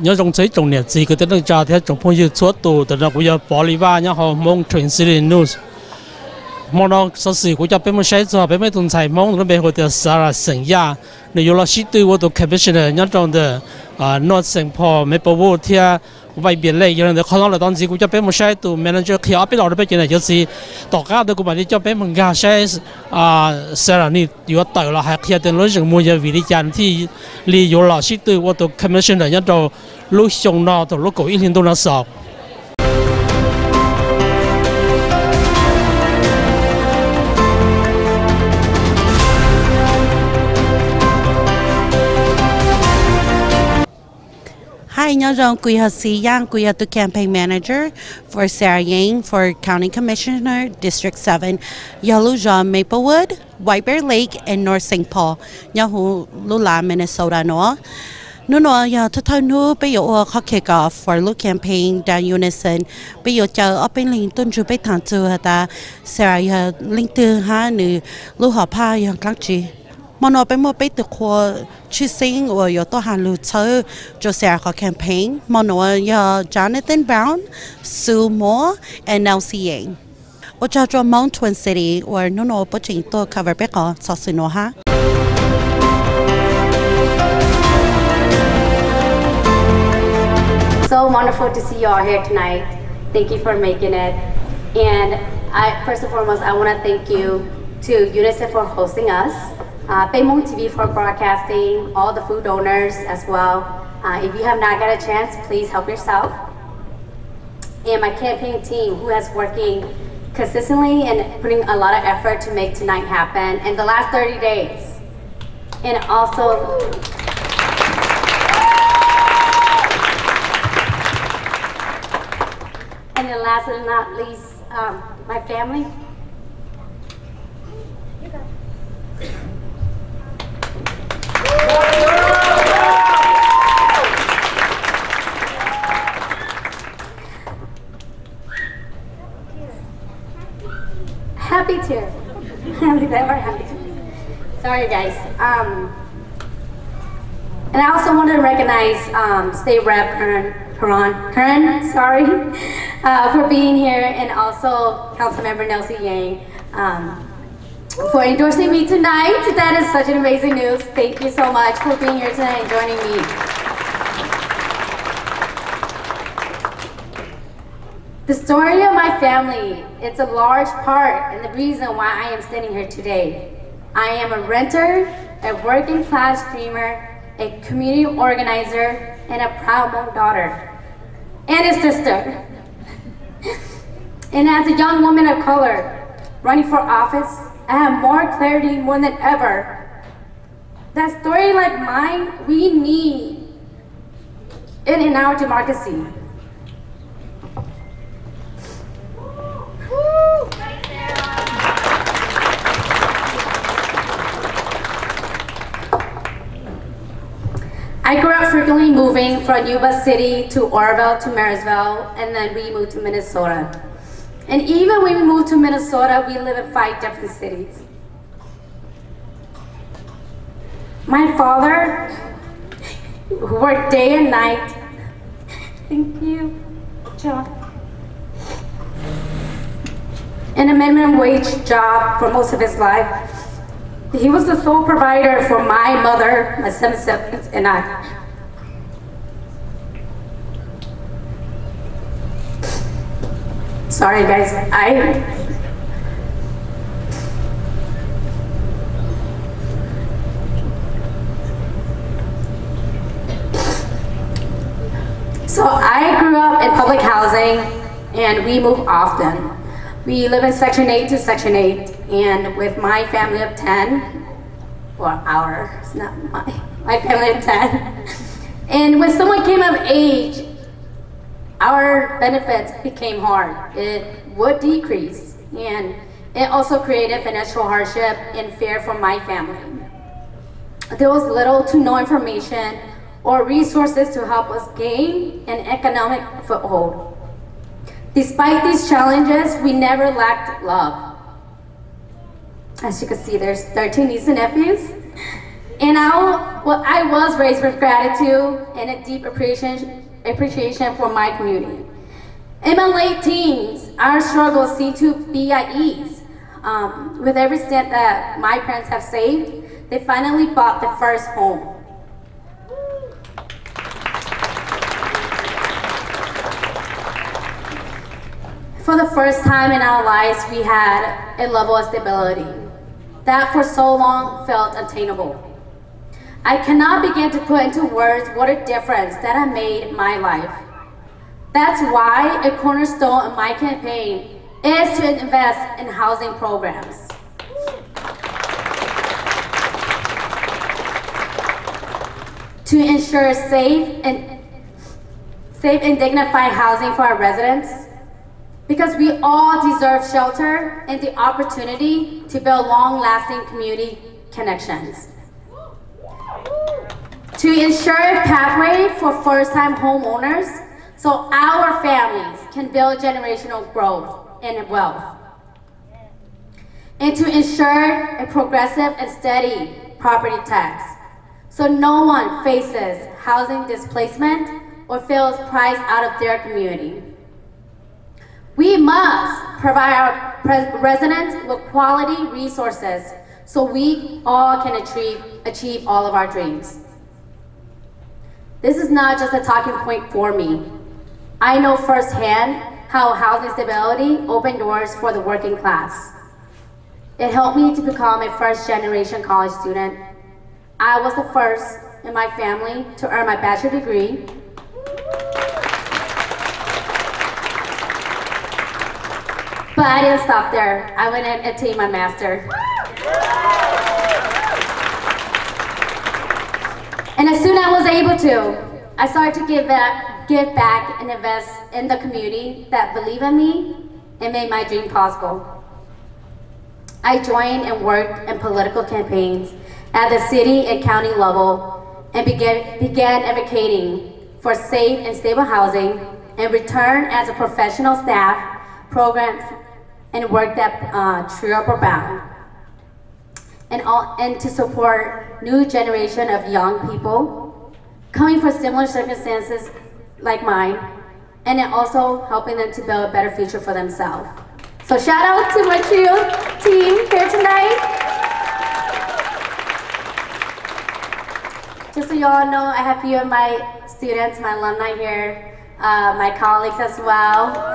nhớ trong giấy trong nhiệt gì cái tên được trả theo trong phong yêu chúa tù từ đó cũng giờ bỏ đi va nhớ họ mong truyền xử lý news mong nó sau sự cũng cho bé mới xây cho bé mới tuần sai mong nó bé hồi từ xa là sinh ra nếu là sĩ tư của tổ commissioner nhớ trong the North Saint Paul Maplewood thì vậy biển lệ giờ này khó là tận gì cũng cho bé một sai tụ manager khi ở bên đó bé chuyện này就是大家都cũng phải cho bé mình ra sai sẽ là你有到了还khi đến lúc人们要为你讲ที่你有了sĩ tư của tổ commissioner nhớ trong lúc xong nó tổ lúc cổ 1年都能少。Hi, Nyajong Kuya Si Yang, Kuya to Campaign Manager for Sarah Yang for County Commissioner, District 7, Yaluja, Maplewood, White Bear Lake, and North St. Paul, Yahu Lula, Minnesota. No, ya Tatanu, Bayo, Kickoff for Lu Campaign, down Unison, Bayo, up in Linton, Jubetan to Sarah, Link to Hanu, Luhapa, Yang Clutchy. Mà nó bên một bên từ khoa chuyên sinh và有多项路车做 Sarah campaign mà nó有 Jonathan Brown, Sue Moore and Nelsie Yang 我叫做 Mount Twin City 或nó nó不仅多 cover 别个少数nó哈 So wonderful to see you all here tonight. Thank you for making it. And first and foremost, I want to thank you to UNICEF for hosting us. Paymong TV for broadcasting, all the food donors as well. If you have not got a chance, please help yourself. And my campaign team who has working consistently and putting a lot of effort to make tonight happen in the last 30 days. And also, and then last but not least, my family. Happy to. Happy to. Sorry guys. And I also want to recognize State Rep Kern, sorry, for being here, and also Councilmember Nelsie Yang for endorsing me tonight. That is such an amazing news. Thank you so much for being here tonight and joining me. The story of my family, it's a large part and the reason why I am standing here today. I am a renter, a working class dreamer, a community organizer, and a proud Hmong daughter, and a sister. And as a young woman of color, running for office, I have more clarity more than ever. That story like mine, we need it in our democracy. I grew up frequently moving from Yuba City to Orville to Marysville, and then we moved to Minnesota. And even when we moved to Minnesota, we live in 5 different cities. My father worked day and night. Thank you, John. In a minimum wage job for most of his life. He was the sole provider for my mother, my 7 siblings, and I. Sorry guys, So I grew up in public housing and we move often. We live in Section 8 to Section 8, and with my family of 10, or ours, not my family of 10. And when someone came of age, our benefits became hard. It would decrease, and it also created financial hardship and fear for my family. There was little to no information or resources to help us gain an economic foothold. Despite these challenges, we never lacked love. As you can see, there's 13 nieces and nephews. And I was raised with gratitude and a deep appreciation for my community. In my late teens, our struggles seemed to be at ease. With every cent that my parents have saved, they finally bought the first home. For the first time in our lives, we had a level of stability that for so long felt attainable. I cannot begin to put into words what a difference that has made in my life. That's why a cornerstone of my campaign is to invest in housing programs. To ensure safe and dignified housing for our residents, because we all deserve shelter and the opportunity to build long-lasting community connections. To ensure a pathway for first-time homeowners so our families can build generational growth and wealth. And to ensure a progressive and steady property tax so no one faces housing displacement or feels priced out of their community. We must provide our residents with quality resources so we all can achieve all of our dreams. This is not just a talking point for me. I know firsthand how housing stability opened doors for the working class. It helped me to become a first-generation college student. I was the first in my family to earn my bachelor's degree. But I didn't stop there. I went and attained my master. And as soon as I was able to, I started to give back and invest in the community that believed in me and made my dream possible. I joined and worked in political campaigns at the city and county level and began advocating for safe and stable housing and returned as a professional staff, programs, and worked at Trio Bound. And to support new generation of young people coming from similar circumstances like mine, and then also helping them to build a better future for themselves. So shout out to my Trio team here tonight. Just so y'all know, I have a few of my students, my alumni here, my colleagues as well.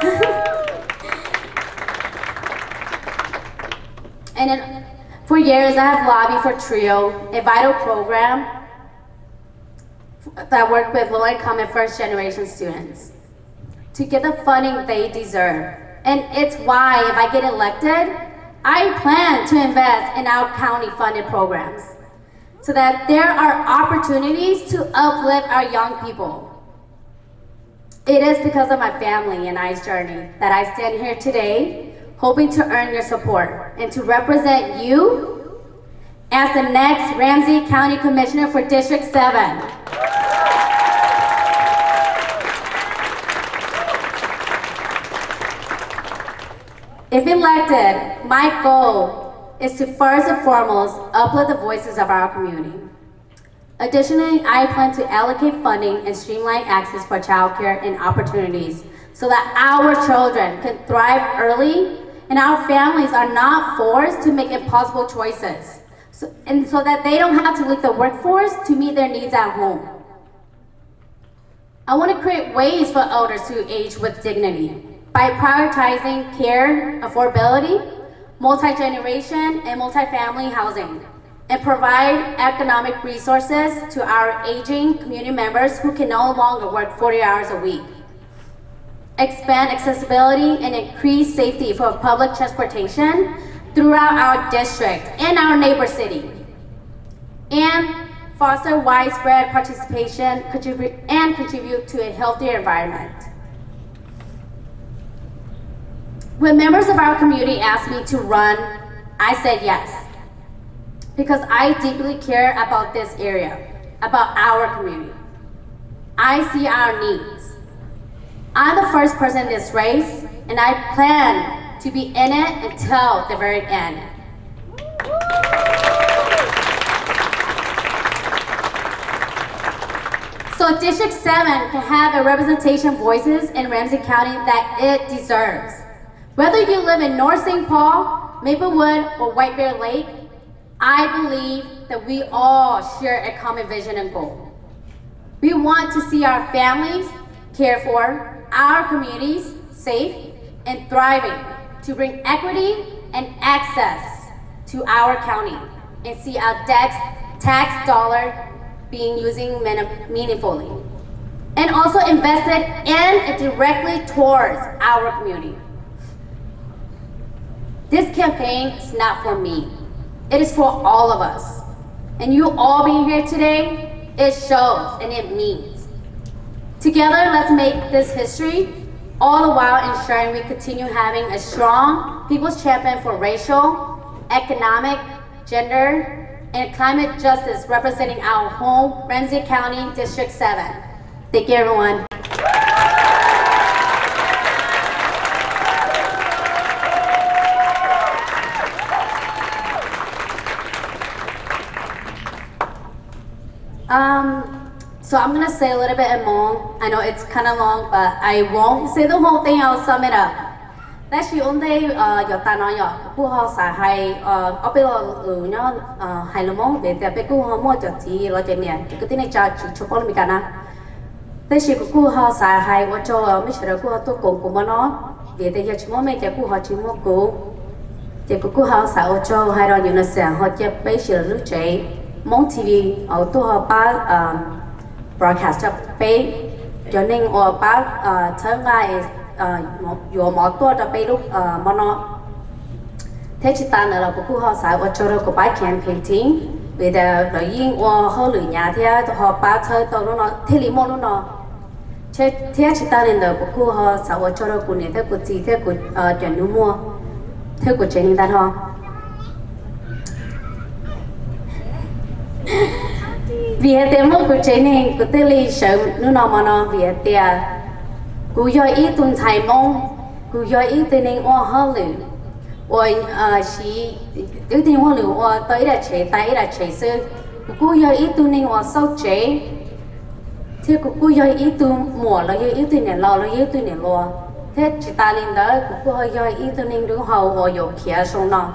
And then, for years, I have lobbied for Trio, a vital program that works with low-income and first-generation students, to get the funding they deserve. And it's why, if I get elected, I plan to invest in our county-funded programs so that there are opportunities to uplift our young people. It is because of my family and I's journey that I stand here today, hoping to earn your support and to represent you as the next Ramsey County Commissioner for District 7. If elected, my goal is to first and foremost uplift the voices of our community. Additionally, I plan to allocate funding and streamline access for childcare and opportunities so that our children can thrive early and our families are not forced to make impossible choices, so that they don't have to leave the workforce to meet their needs at home. I want to create ways for elders to age with dignity by prioritizing care, affordability, multi-generation, and multi-family housing, and provide economic resources to our aging community members who can no longer work 40 hours a week. Expand accessibility and increase safety for public transportation throughout our district and our neighbor city. And foster widespread participation and contribute to a healthier environment. When members of our community asked me to run, I said yes, because I deeply care about this area, about our community. I see our needs. I'm the first person in this race, and I plan to be in it until the very end. So District 7 can have a representation voices in Ramsey County that it deserves. Whether you live in North St. Paul, Maplewood, or White Bear Lake, I believe that we all share a common vision and goal. We want to see our families cared for, our communities safe and thriving, to bring equity and access to our county, and see our tax dollar being using meaningfully, and also invested in and directly towards our community. This campaign is not for me. It is for all of us. And you all being here today, it shows and it means. Together, let's make this history, all the while ensuring we continue having a strong people's champion for racial, economic, gender, and climate justice representing our home, Ramsey County, District 7. Thank you, everyone. So I'm gonna say a little bit in Hmong. I know it's kind of long, but I won't say the whole thing. I'll sum it up. That's the only ta nói yo. Cô họ xài hay ở bên nhá hay là mong về tại bên cô họ mua cho chị lo cho nè. Cái tin này cho con mình cả na. Thế thì cô họ xài hay ở cho mấy sự đó cô họ tôi cùng mà nó về tại giờ chúng mình cho cô họ chỉ mua cô. Thì cô họ xài ở cho hay rồi nhiều nó sẽ họ chỉ bây giờ lúc chạy mong TV ở tôi họ ba broadcast cho bây cho nên ở ba turn guysอยู่หมอตัวจะไปลูกมอนอเทชิตาเนี่ยเราก็เขาสายว่าจะเราก็ไปแคมเปญทิ้งเวลาเรายิ่งว่าเขาหรือยาที่เขาป้าเธอตัวนู้นเทลิมอนู้นเทชิตาเนี่ยเราก็เขาสายว่าจะเราคนเนี่ยเท่ากับจีเท่ากับเจนุ่มมัวเท่ากับเจนิงตาทองvì thế mà cô chế này cô tự lý sớm nó nằm mà nó vì thế cô yo ý tuần thái mong cô yo ý tên anh hoa hao lử ôi chỉ ý tên hoa lử hoa tới là chế tay là chế sư cô yo ý tuần anh hoa sau chế thế cô yo ý tuần mùa là yo ý tuần này lo là yo tuần này lo thế chỉ ta lên đó cô yo ý tuần anh đứng hậu hoa yo kia xong nó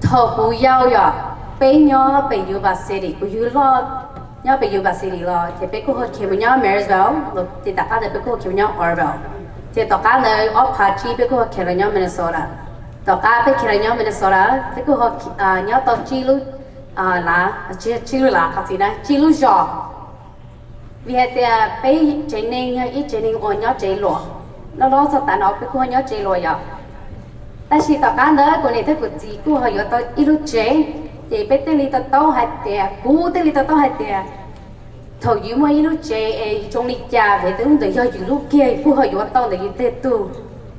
thọ cô yo yo bây giờ bây giờ bà sẽ đi, bây giờ lo, nhớ bây giờ bà sẽ đi lo, thì bây giờ họ kêu nhau Marysville, lúc thì tất cả bây giờ kêu nhau Orville, thì tất cả nơi Apache bây giờ kêu nhau Minnesota, tất cả bây kêu nhau Minnesota, bây giờ họ nhớ tàu chi lu là cái gì đó, chi lu giò, vì thế bây giờ nên ít giờ nên họ nhớ chơi lúa, nó lo sao ta nói bây giờ nhớ chơi lúa vậy,但是tất cả nơi của này thấy cái gì của họ nhớ tàu ít lu chơi thì bé tên li tao hay tiệt, cú tên li tao hay tiệt, thầu dữ mà lúc chơi trong lịch trà về tướng tới do dữ lúc kia cú hỏi dữ tao là dữ tê tu,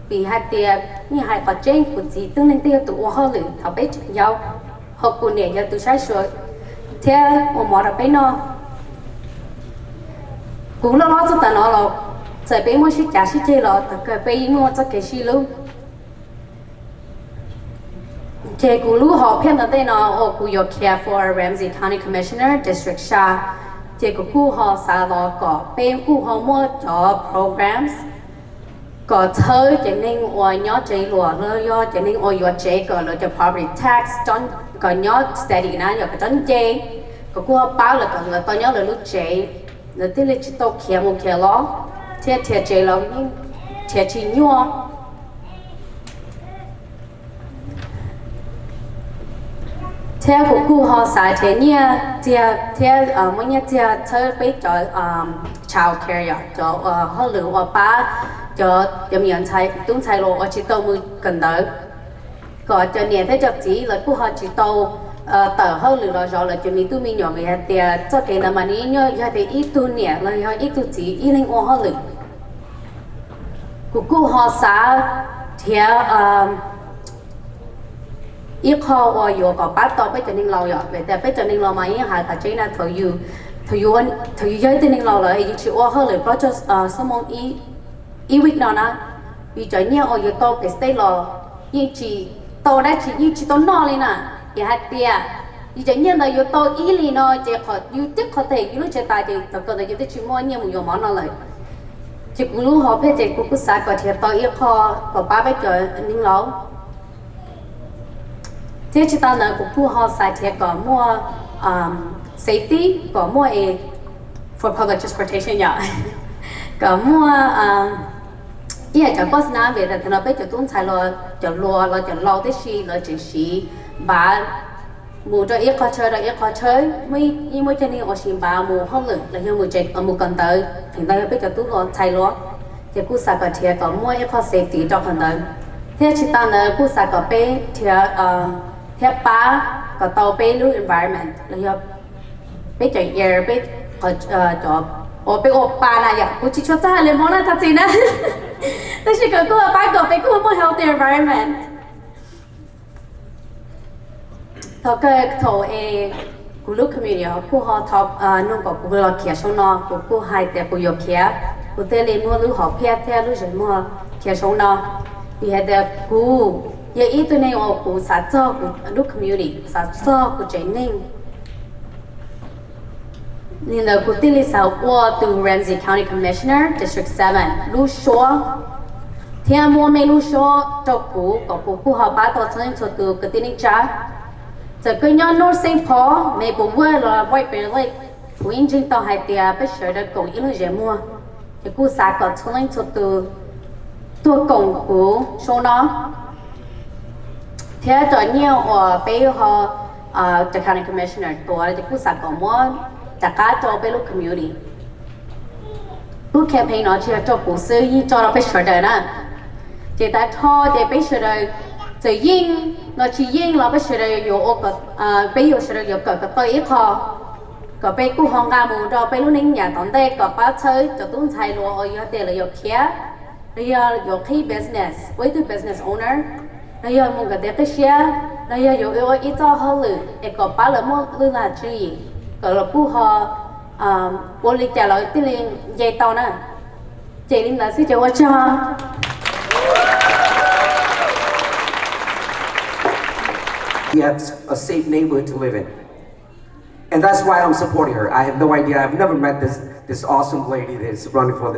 vì hay tiệt như hay có chơi của gì tướng lên tiệt tụ hoa lử thầu bé nhau, học của nè giờ tụ sai sửa, thế mà mỏ là bé nó, cú lo cho ta nó là, giờ bé mới xí trả xí chơi là, cái bé mua cho cái xí luôn. Okay, Gulu Hall Penalty no Guyo care for Ramsey County Commissioner District Sha. Take Gu Hall Salo got pay Gu Hall more job programs. Got her Jenning or your J law, your Jenning or your J girl or your property tax, John got your steady now, your John J. Gu Bao like a Tonya Lu J. The village to Kiamu Kelo, Tia J Long, Tia Chin Yor. Theo của cô họ xài thế nha, theo mỗi nhà theo chơi bây cho child care cho họ lựa họ ba cho miệng chạy tung chạy lộ ở chỉ tàu mới cần đỡ, còn cho nên theo cho chỉ là cô họ chỉ tàu tờ họ lựa rồi là cho mình tu mình nhỏ người thì cho cái là mà ní nhớ thì ít tu nhẹ là họ ít tu chỉ ít linh họ lựa, của cô họ xài theo ít họ ởอยู่กับป้าต่อไปจนถึงเราอย่างแต่ไปจนถึงเรามาอย่างหายขาดใจนะถืออยู่ย้อยจนถึงเราเลยยิ่งชิวเขาเลยเพราะจะสมองอีวิกเนาะนะวิจัยเนี่ยởอยู่โตเป็นสเตย์รอยิ่งจีโตได้จียิ่งจีโตนอเลยนะอย่าให้เตี้ย อีจะเนี่ยเราอยู่โตอีลีเนาะจะขออยู่ติ๊กขอเตะอยู่รู้จะตายจะแต่ก็เลยอยู่ที่ชิมอนเนี่ยมันอยู่มอนอะไรจะกูรู้เขาเพื่อจะกูกุศลก่อนเทียบโตอีคอก็ป้าไปเจอนิ่งแล้วที่ชิตาเนี่ยกูพูดเขาใส่เทียบก่อนมั่วsafety ก่อนมั่วเอ for public transportation อย่างก่อนมั่วอีจะก็สนาเวทแต่เราไปจะตุ้งใช้เราจะรอได้ชีเราจะชีบ้านหมู่จะเอ็กคอเชอร์เราเอ็กคอเชอร์ไม่ยิ่งไม่จะนี่อชิมบ้าหมู่ห้องเลยแล้วยังหมู่เจ็ดหมู่กันเตอถึงเราไปจะตุ้งรอใช้รถจะกู้สากเทียก่อนมั่วเอ็กคอเซฟตี้จอกันเตอที่ชิตาเนี่ยกู้สากไปเทียเทียป้าก็โตไปรู้ environment แล้วยังไปจะ air ไปก็จอบโอไปโอปาน่ะอย่างกูชิชจ้าเลยมองหน้าทัศน์นะแต่ฉันก็กู้ป้าก็ไปกู้มั่ว healthy environmentเขาเกิดโถเอกูรู้คอมมิวนิตี้กูเขาท็อปนุ่งกับกูเราเขียนช่องนอกูไฮแต่กูยกเขียกูเตลิมัวรู้หอบเพียเทียรู้เฉยมัวเขียนช่องนอปีเหตุกูยังอีตัวนี้กูสัตว์จ้ากูรู้คอมมิวนิตี้สัตว์จ้ากูเจนิ่งนี่เลยกูติลิสาวกูตัว Ramsey County Commissioner District 7รู้ชัวเทียมัวไม่รู้ชัวจบกูกับกูหอบป้าตัวฉันชัวตัวกูติลิจ้าจะก็ย้อนโน้ตเซนพอไม่บอกว่าเราไว้เป็นเลยผู้หญิงจึงต้องให้เตียไปเชื่อได้กงอีลูเจมัวจะกูสากอดชลิงชุดตัวกงกูโชว์น้องเท่าตอนนี้ไปเขาจะ county commissioner ตัวจะกูสากอดมัวจะการจอไปลูก community กูแคมเปญน้องเชื่อจบกูซื้อยี่จอเราไปเชื่อได้นะจะได้ท่อจะไปเชื่อได้จะยิ่งเราชี้ยิ่งเราไปเชื่ออยู่โอ้ก็ไปอยู่เชื่ออยู่ก็ตัวอีพอก็ไปกู้ห้องการมูเราไปรู้นิ่งอย่างตอนเด็กก็ป้าเชยจะต้องใช้รัวเอาเยอะเดี๋ยวเราอยู่เขียเราอยู่ที่ business ไว้ที่ business owner เราอยู่มุ่งกับเด็กก็เชียเราอยู่อีเจ้าเขาเลยเอกก็ป้าเรามั่วเรื่องอะไรก็เรากู้ห้องบริจาคเราที่เลี้ยงใหญ่โตนะเจริญนะสิเจ้าว่าจ้าWe have a safe neighborhood to live in. And that's why I'm supporting her. I have no idea. I've never met this awesome lady that's running for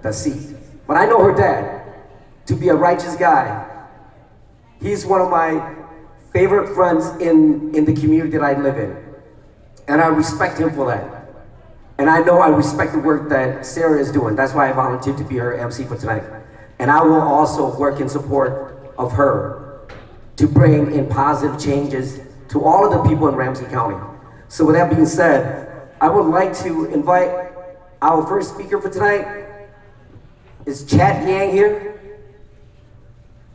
the seat. But I know her dad to be a righteous guy. He's one of my favorite friends in the community that I live in. And I respect him for that. And I know I respect the work that Sarah is doing. That's why I volunteered to be her MC for tonight. And I will also work in support of her to bring in positive changes to all of the people in Ramsey County. So with that being said, I would like to invite our first speaker for tonight. Is Chad Yang here?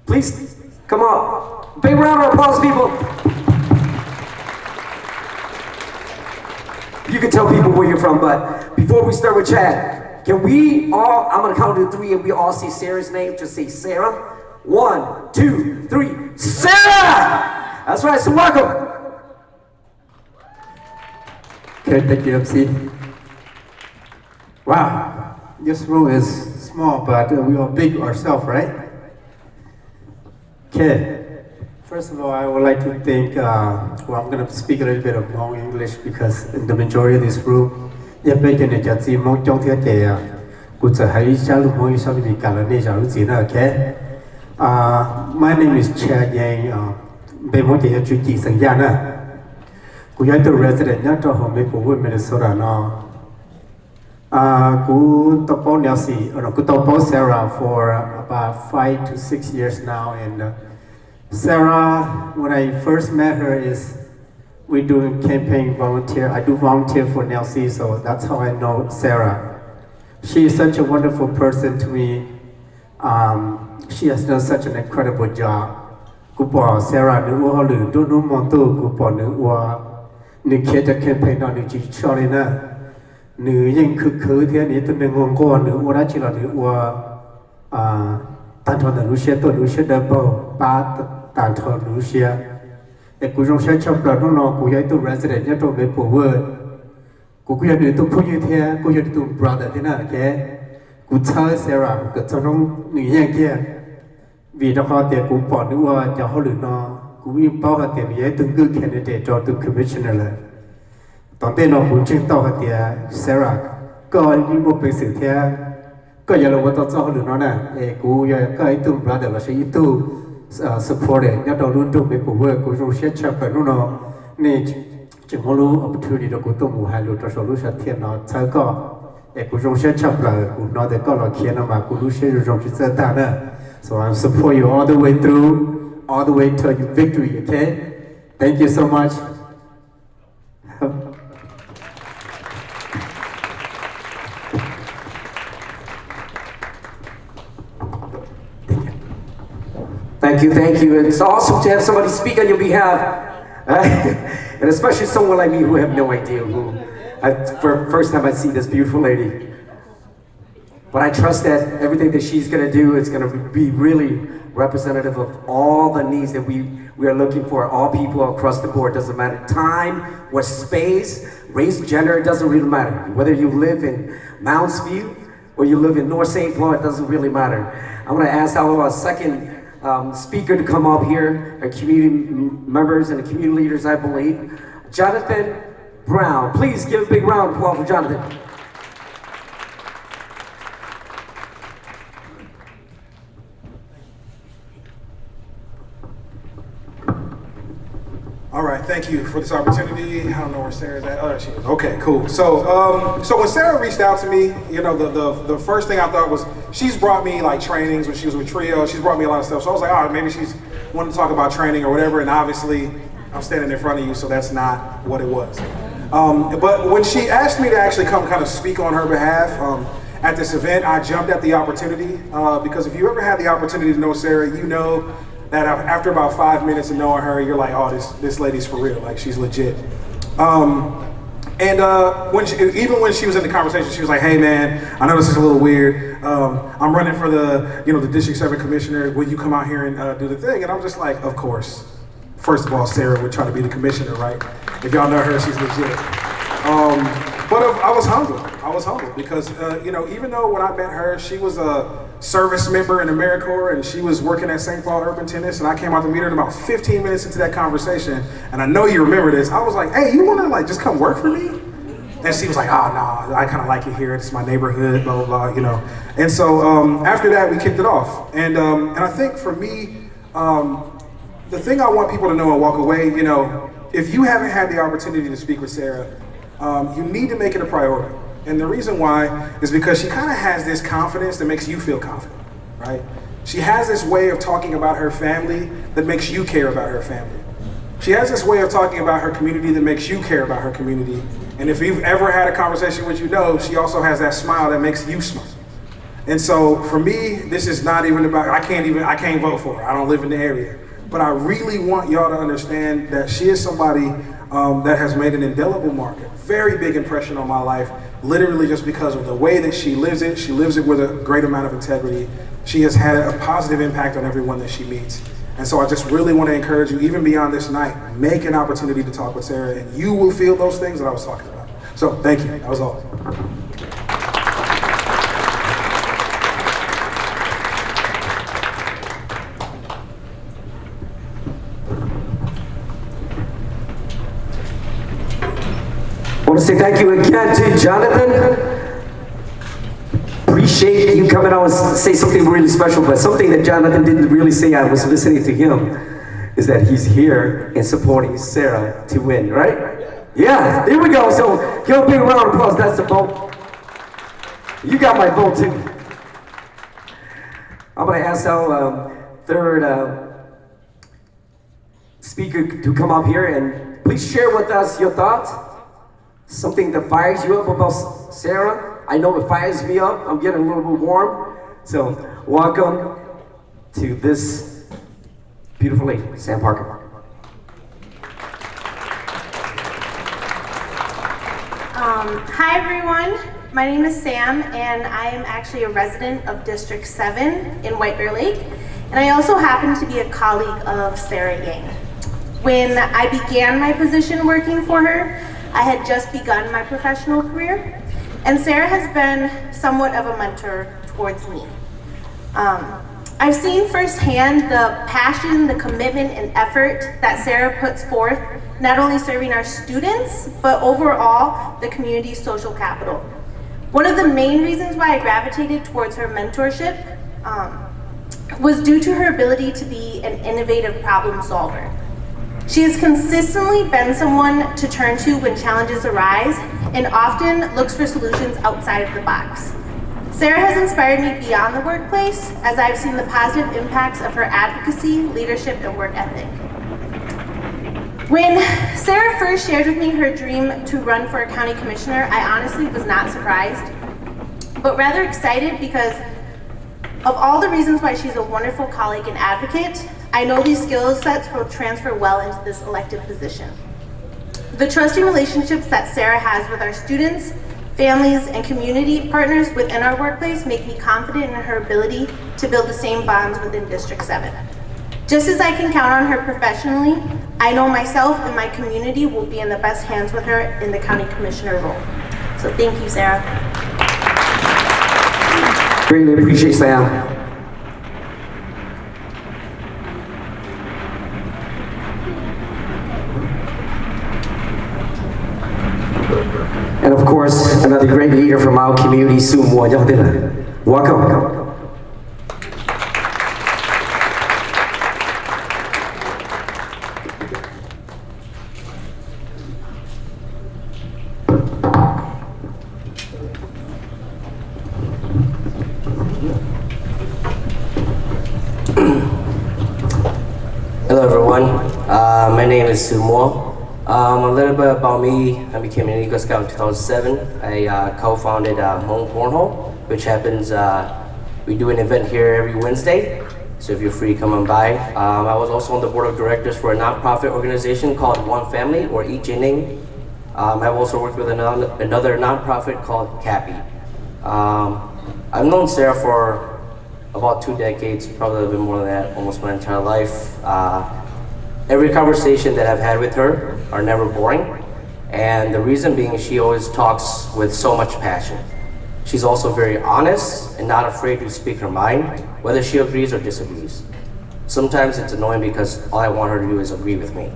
Please, come on. Big round of applause, people. You can tell people where you're from, but before we start with Chad, can we all, I'm gonna count to 3 and we all say Sarah's name, just say Sarah. 1, 2, 3, Sarah! That's right, so welcome. Okay, thank you, MC. Wow, this room is small, but we are big ourselves, right? Okay, first of all, I would like to thank, well, I'm going to speak a little bit of Hmong English because in the majority of this room, my name is Chad Yang. I'm a resident of Maplewood, Minnesota. I'm Sarah for about 5 to 6 years now. And Sarah, when I first met her, we're doing campaign volunteer. I do volunteer for Nelsie, so that's how I know Sarah. She is such a wonderful person to me. She has done such an incredible job. Sarah, nữ kiaจะ campaign นnữ chỉ cho nên là nữยังคือที่นี้ตัวหนึ่งองค์กรnữว่าchỉ là nữว่าตันทอนnữเสียตัวnữเสีย double ป้าตันทอนnữเสียแต่กูต้องใช้ชอบเราต้องรอกูย้ายตัว resident ย้ายตัว Maplewood กูย้ายหนึ่งตัวผู้ยืนเทียกูย้ายตัว brother ที่นั่นแกกูเช่า Sarah ก็จะต้องหนึ่งอย่างแกvì đó họ đểกูbỏ nữว่าจะเขาหรือนอ cú im bao hạt tiền ye từng cứ candidate cho từng commissioner là tòn tên nó cũng chính tao hạt tiền Sarah có những một cái sự thế có giờ là một tao cho được nó nè cú giờ cái từng brother là sẽ itu support it nhớ đầu luôn trong cái cuộc work của chúng sẽ chấp phải nó nè chỉ có lúc opportunity đó của tôi mua hai lúc cho lúc sẽ thiệt nó sai có của chúng sẽ chấp là của nó để có là kia nó mà của lúc sẽ dùng chỉ sẽ ta nữa. So I support you all the way through, all the way to your victory. Okay, thank you so much. Thank you, thank you. It's awesome to have somebody speak on your behalf. And especially someone like me who have no idea who. For first time I see this beautiful lady. But I trust that everything that she's going to do is going to be really representative of all the needs that we are looking for, all people across the board. Doesn't matter time or space, race, gender, it doesn't really matter. Whether you live in Mounds View or you live in North St. Paul, it doesn't really matter. I'm going to ask our second speaker to come up here, our community members and the community leaders, I believe. Jonathan Brown. Please give a big round of applause for Jonathan. All right, thank you for this opportunity. I don't know where Sarah's at. Oh, there she is. Okay, cool. So when Sarah reached out to me, you know, the first thing I thought was she's brought me like trainings when she was with Trio. She's brought me a lot of stuff. So I was like, all right, maybe she's wanting to talk about training or whatever. And obviously, I'm standing in front of you, so that's not what it was. But when she asked me to actually come kind of speak on her behalf at this event, I jumped at the opportunity because if you ever had the opportunity to know Sarah, you know that after about 5 minutes of knowing her, you're like, oh, this lady's for real, like she's legit. Even when she was in the conversation, she was like, hey man, I know this is a little weird. I'm running for the District 7 Commissioner. Will you come out here and do the thing? And I'm just like, of course. First of all, Sarah would try to be the commissioner, right? If y'all know her, she's legit. But I was humbled. I was humbled because, even though when I met her, she was a service member in AmeriCorps and she was working at St. Paul Urban Tennis, and I came out to meet her in about 15 minutes into that conversation, and I know you remember this. I was like, hey, you want to like just come work for me? And she was like, oh, no, I kind of like it here. It's my neighborhood, blah, blah, blah, And so after that, we kicked it off. And I think for me, the thing I want people to know and walk away, if you haven't had the opportunity to speak with Sarah, you need to make it a priority. And the reason why is because she kind of has this confidence that makes you feel confident, right? She has this way of talking about her family that makes you care about her family. She has this way of talking about her community that makes you care about her community. And if you've ever had a conversation with she also has that smile that makes you smile. And so for me, this is not even about, I can't vote for her. I don't live in the area. But I really want y'all to understand that she is somebody that has made an indelible mark, a very big impression on my life, literally just because of the way that she lives it. She lives it with a great amount of integrity. She has had a positive impact on everyone that she meets. And so I just really want to encourage you, even beyond this night, make an opportunity to talk with Sarah, and you will feel those things that I was talking about. So thank you, that was all. I want to say thank you again to Jonathan. Appreciate you coming out and say something really special, but something that Jonathan didn't really say, I was listening to him, is that he's here and supporting Sarah to win, right? Yeah, here we go. So give a big round of applause. That's the vote. You got my vote too. I'm going to ask our third speaker to come up here and please share with us your thoughts. Something that fires you up about Sarah. I know it fires me up. I'm getting a little bit warm. So welcome to this beautiful lady, Sam Parker. Hi everyone, my name is Sam and I am actually a resident of District 7 in White Bear Lake, and I also happen to be a colleague of Sarah Yang. When I began my position working for her, I had just begun my professional career, and Sarah has been somewhat of a mentor towards me. I I've seen firsthand the passion, the commitment, and effort that Sarah puts forth, not only serving our students, but overall the community's social capital. One of the main reasons why I gravitated towards her mentorship was due to her ability to be an innovative problem solver. She has consistently been someone to turn to when challenges arise and often looks for solutions outside of the box. Sarah has inspired me beyond the workplace as I've seen the positive impacts of her advocacy, leadership, and work ethic. When Sarah first shared with me her dream to run for a county commissioner, I honestly was not surprised, but rather excited because of all the reasons why she's a wonderful colleague and advocate. I know these skill sets will transfer well into this elected position. The trusting relationships that Sarah has with our students, families, and community partners within our workplace make me confident in her ability to build the same bonds within District 7. Just as I can count on her professionally, I know myself and my community will be in the best hands with her in the county commissioner role. So thank you, Sarah. Greatly appreciate Sam. And of course, another great leader from our community, Sue Moore. Welcome. Hello everyone, my name is Sue Moore. A little bit about me, I became an Eagle Scout in 2007. I co-founded Home Cornhole, which happens, we do an event here every Wednesday, so if you're free, come on by. I was also on the board of directors for a nonprofit organization called One Family, or Each Inning. I've also worked with another nonprofit called Cappy. I've known Sarah for about 2 decades, probably a little bit more than that, almost my entire life. Every conversation that I've had with her are never boring, and the reason being she always talks with so much passion. She's also very honest and not afraid to speak her mind, whether she agrees or disagrees. Sometimes it's annoying because all I want her to do is agree with me.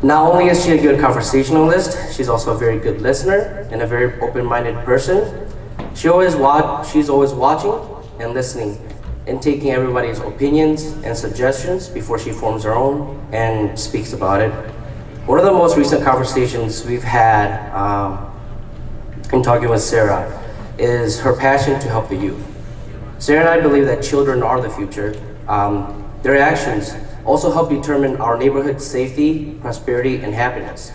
Not only is she a good conversationalist, she's also a very good listener and a very open-minded person. She's always watching and listening and taking everybody's opinions and suggestions before she forms her own and speaks about it. One of the most recent conversations we've had in talking with Sarah is her passion to help the youth. Sarah and I believe that children are the future. Their actions also help determine our neighborhood's safety, prosperity, and happiness.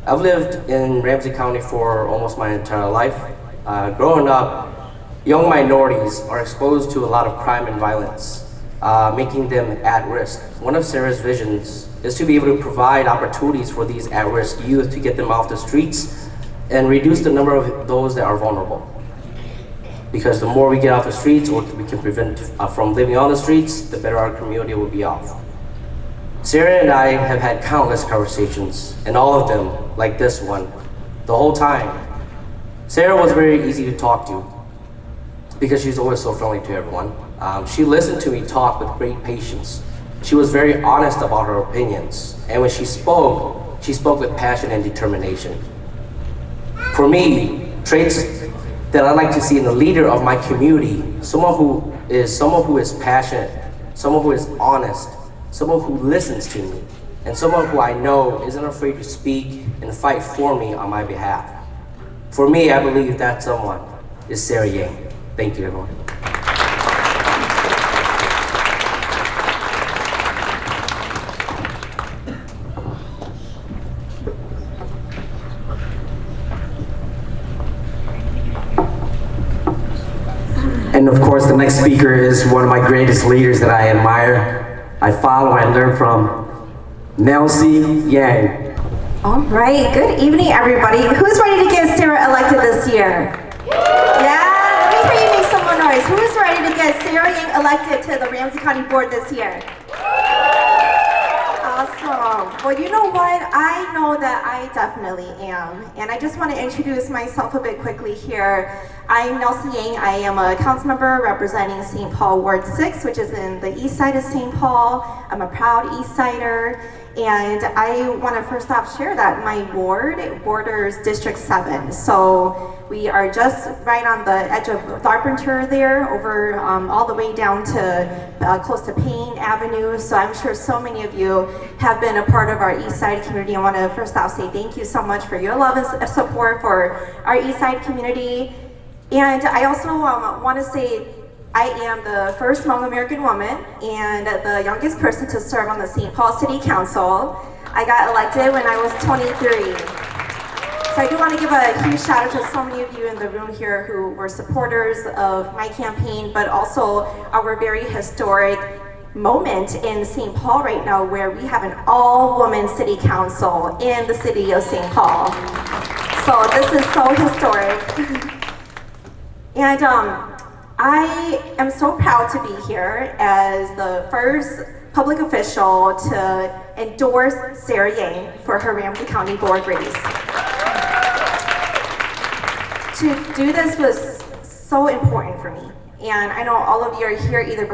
I've lived in Ramsey County for almost my entire life. Growing up, young minorities are exposed to a lot of crime and violence, making them at risk. One of Sarah's visions is to be able to provide opportunities for these at-risk youth to get them off the streets and reduce the number of those that are vulnerable. Because the more we get off the streets, or we can prevent from living on the streets, the better our community will be off. Sarah and I have had countless conversations, and all of them, like this one, the whole time. Sarah was very easy to talk to, because she's always so friendly to everyone. She listened to me talk with great patience. She was very honest about her opinions, and when she spoke with passion and determination. For me, traits that I like to see in the leader of my community, someone who is passionate, someone who is honest, someone who listens to me, and someone who I know isn't afraid to speak and fight for me on my behalf. For me, I believe that someone is Sarah Yang. Thank you, everyone. And of course, the next speaker is one of my greatest leaders that I admire, I follow, I learn from, Nelsie Yang. All right, good evening, everybody. Who's ready to get Sarah elected this year? Yeah, let me hear you make some more noise. Who's ready to get Sarah Yang elected to the Ramsey County Board this year? All Awesome. Well, you know what? I know that I definitely am. And I just want to introduce myself a bit quickly here. I'm Nelsie Yang. I am a council member representing St. Paul Ward 6, which is in the east side of St. Paul. I'm a proud East Sider. And I want to first off share that my ward borders District 7. So we are just right on the edge of Tharpenter there, over all the way down to close to Payne Avenue. So I'm sure so many of you have been a part of our East Side community. I want to first off say thank you so much for your love and support for our East Side community. And I also want to say I am the first Hmong American woman and the youngest person to serve on the St. Paul City Council. I got elected when I was 23. So I do want to give a huge shout out to so many of you in the room here who were supporters of my campaign, but also our very historic moment in St. Paul right now where we have an all-woman city council in the city of St. Paul. So this is so historic. And I am so proud to be here as the first public official to endorse Sarah Yang for her Ramsey County board race. To do this was so important for me. And I know all of you are here either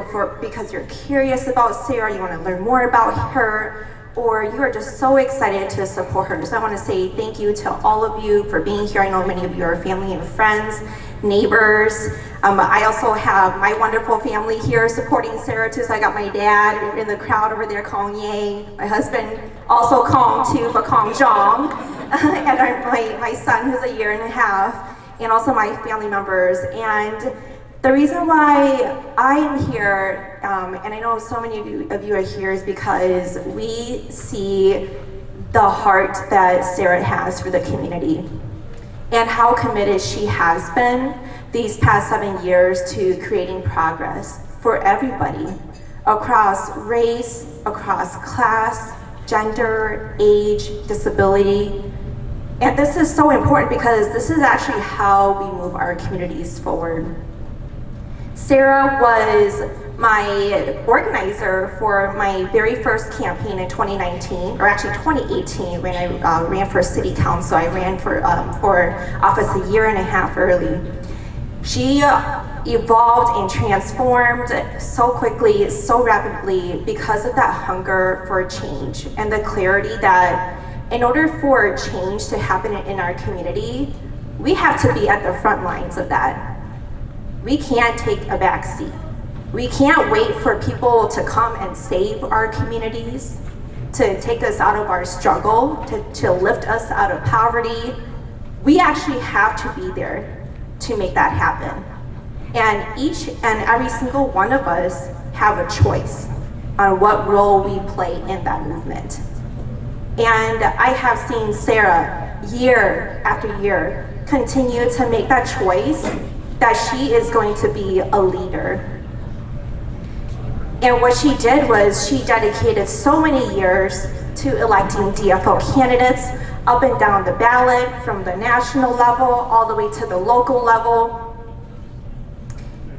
because you're curious about Sarah, you want to learn more about her, or you are just so excited to support her. So I want to say thank you to all of you for being here. I know many of you are family and friends, neighbors. I also have my wonderful family here supporting Sarah too. So I got my dad in the crowd over there, Kong Yang. My husband, also Kong too, but Kong Zhang. And my son, who's a year and a half, and also my family members. And the reason why I'm here, and I know so many of you are here, is because we see the heart that Sarah has for the community and how committed she has been these past 7 years to creating progress for everybody across race, across class, gender, age, disability. And this is so important because this is actually how we move our communities forward. Sarah was my organizer for my very first campaign in 2019, or actually 2018, when I ran for city council. I ran for office a year and a half early. She evolved and transformed so quickly, so rapidly, because of that hunger for change and the clarity that in order for change to happen in our community, we have to be at the front lines of that. We can't take a back seat. We can't wait for people to come and save our communities, to take us out of our struggle, to lift us out of poverty. We actually have to be there to make that happen. And each and every single one of us have a choice on what role we play in that movement. And I have seen Sarah, year after year, continue to make that choice that she is going to be a leader. And what she did was she dedicated so many years to electing DFO candidates up and down the ballot, from the national level all the way to the local level.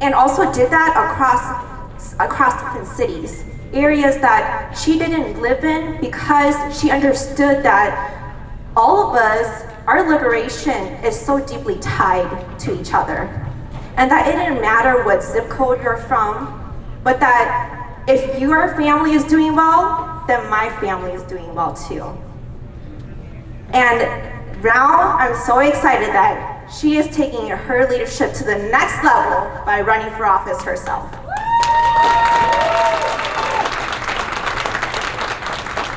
And also did that across different cities, areas that she didn't live in, because she understood that all of us, our liberation is so deeply tied to each other. And that it didn't matter what zip code you're from, but that if your family is doing well, then my family is doing well too. And now I'm so excited that she is taking her leadership to the next level by running for office herself.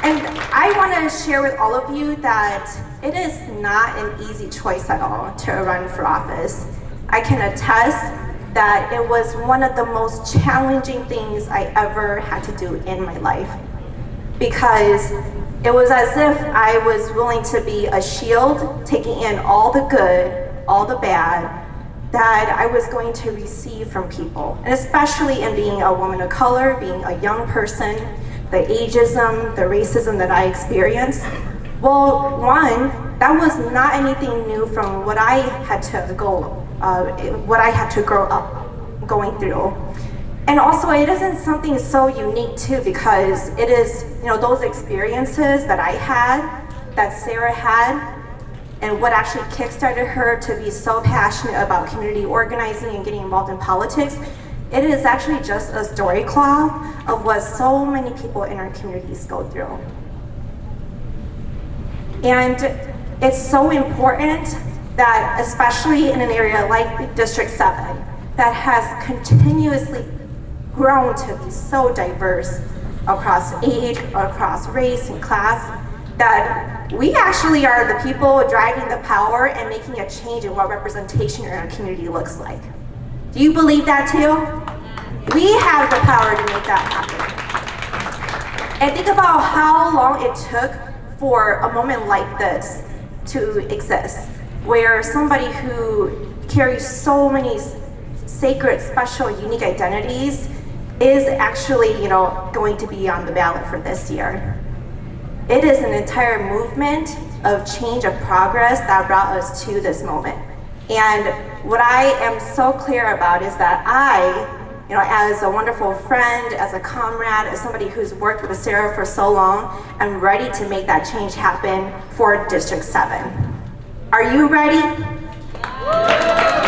And I want to share with all of you that it is not an easy choice at all to run for office. I can attest that it was one of the most challenging things I ever had to do in my life, because it was as if I was willing to be a shield, taking in all the good, all the bad, that I was going to receive from people. And especially in being a woman of color, being a young person, the ageism, the racism that I experienced. Well, one, that was not anything new from what I had to grow up going through. And also it isn't something so unique too, because it is, those experiences that I had, that Sarah had, and what actually kickstarted her to be so passionate about community organizing and getting involved in politics. It is actually just a story cloth of what so many people in our communities go through. And it's so important that, especially in an area like District 7, that has continuously grown to be so diverse across age, across race and class, that we actually are the people driving the power and making a change in what representation in our community looks like. Do you believe that too? We have the power to make that happen. And think about how long it took for a moment like this to exist, where somebody who carries so many sacred, special, unique identities is actually, going to be on the ballot for this year. It is an entire movement of change, of progress that brought us to this moment. And what I am so clear about is that I, as a wonderful friend, as a comrade, as somebody who's worked with Sarah for so long, I'm ready to make that change happen for District 7. Are you ready?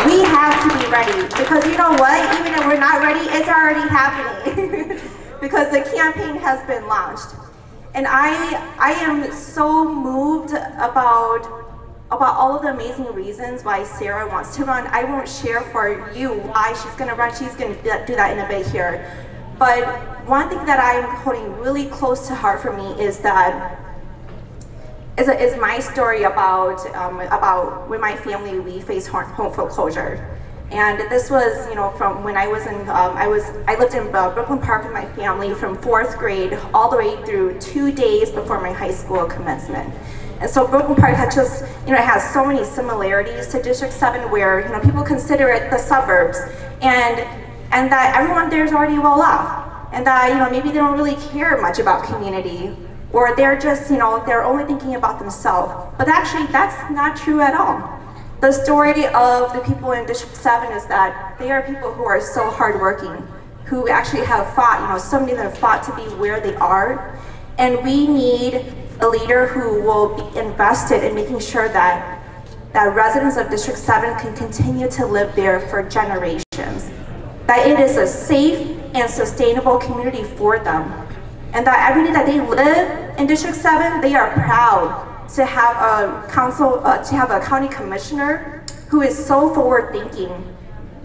We have to be ready, because you know what? Even if we're not ready, it's already happening because the campaign has been launched. And I am so moved about all of the amazing reasons why Sarah wants to run. I won't share for you why she's gonna run. She's gonna do that in a bit here. But one thing that I'm holding really close to heart for me is that is my story about when my family, we faced home foreclosure. And this was, from when I was in, I lived in Brooklyn Park with my family from 4th grade all the way through 2 days before my high school commencement. And so Brooklyn Park had just, it has so many similarities to District 7 where, people consider it the suburbs, and that everyone there is already well off. And that, maybe they don't really care much about community, or they're just, they're only thinking about themselves. But actually, that's not true at all. The story of the people in District 7 is that they are people who are so hardworking, who actually have fought, so many that have fought to be where they are. And we need a leader who will be invested in making sure that residents of District 7 can continue to live there for generations. That it is a safe and sustainable community for them. And that every day that they live in District 7, they are proud to have a county commissioner who is so forward-thinking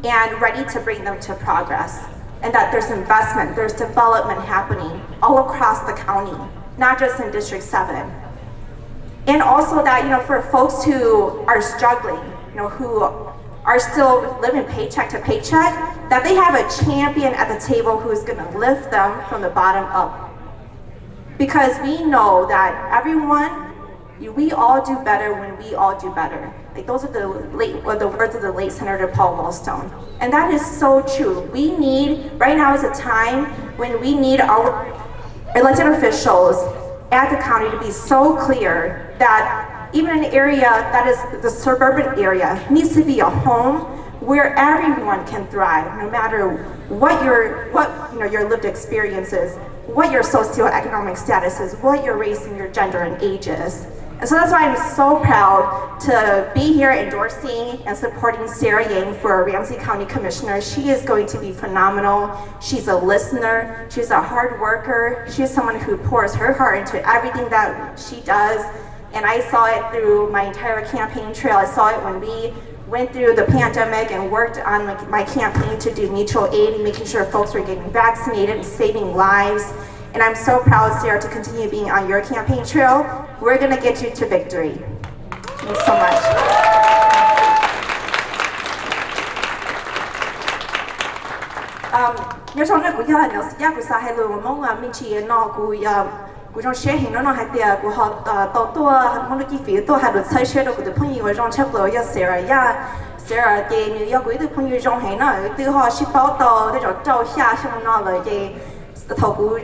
and ready to bring them to progress. And that there's investment, there's development happening all across the county, not just in District 7. And also that, for folks who are struggling, who are still living paycheck to paycheck, that they have a champion at the table who's gonna lift them from the bottom up. Because we know that everyone, we all do better when we all do better. Like those are the words of the late Senator Paul Wellstone. And that is so true. We need, right now is a time when we need our elected officials at the county to be so clear that even an area that is the suburban area needs to be a home where everyone can thrive, no matter what your lived experience is, what your socioeconomic status is, what your race and your gender and age is. And so that's why I'm so proud to be here endorsing and supporting Sarah Yang for Ramsey County Commissioner. She is going to be phenomenal. She's a listener, she's a hard worker, she's someone who pours her heart into everything that she does. And I saw it through my entire campaign trail. I saw it when we went through the pandemic and worked on my campaign to do mutual aid and making sure folks were getting vaccinated and saving lives. And I'm so proud, Sarah, to continue being on your campaign trail. We're gonna get you to victory. Thanks so much. Nhớ trong này của gia nó sẽ của xã hay luôn mong là mình chỉ nó của trong xe hình nó hay tiệt của họ tàu mong cái phí tôi hay được xây xe đâu của tôi phong yêu trong chấp lời Sarah thì nếu yêu của tôi phong yêu trong hình nó từ họ ship bảo tàu để cho trâu xa xong nó rồi thì thầu của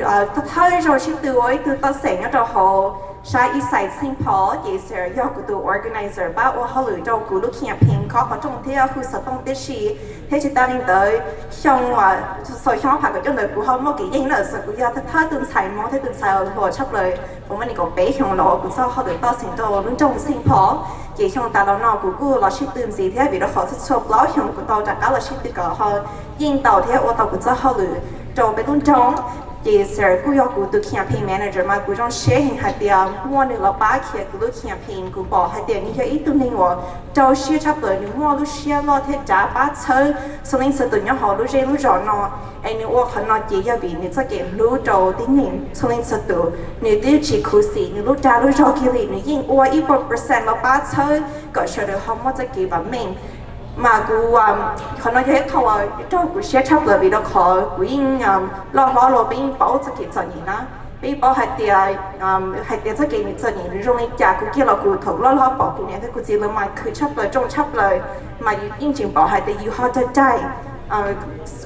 thấy rồi ship từ ấy từ tao sảnh cho họ Sha Eastside St. Paul, yes, sir, you could do organizer, but what Holly don't go look campaign, call for Tom Tia, who's a Tom Dishi, Hedge Darling the Xiong, so Xiong Park, you know, how much in us, we have the Tartan side, mounted side or chapler, for many go bake on law, we saw how the dozen door, Lunjong St. Paul, Ye Xiong Dalano, Google, or ship them, see, there be the horse, so blow him, go down the dollar ship the girl, her, Ying Dao, here, or the Holly, Joe Bedunjong. Yes, sir. Cú yêu cú từ campaign manager mà cú trong share hình hạt tiền mua được là ba kia cú lúc campaign cú bỏ hạt tiền như thế ít tuần hình của châu share chấp tới nếu mua lúc share lo thế trả ba chơi sau này sẽ từ nhau họ lúc dễ lúc rõ nó anh nếu ở khăn nó chỉ cho vì nếu sẽ kiện lúc châu tính hình sau này sẽ từ nếu tiêu chỉ cú xí nếu lúc trả lúc rõ kia thì nếu yên ở ít một % là ba chơi gọi sẽ được không mất sẽ kỳ bản mình mà cúเขาnói thếเขาcho cú share chấpเลยvì đóเขาcúยิ่งlo bị bảoจะกี่ตัวนี้นะbị bảo hai tiềnจะกี่ตัวนี้ตรงนี้จากcú kia là cúถูกlo bảo cúเนี่ยถ้าcúจีเลยมาคือchấpเลยจงchấpเลยมายิ่งจริงbảo hai tiềnอยู่เขาจะใจ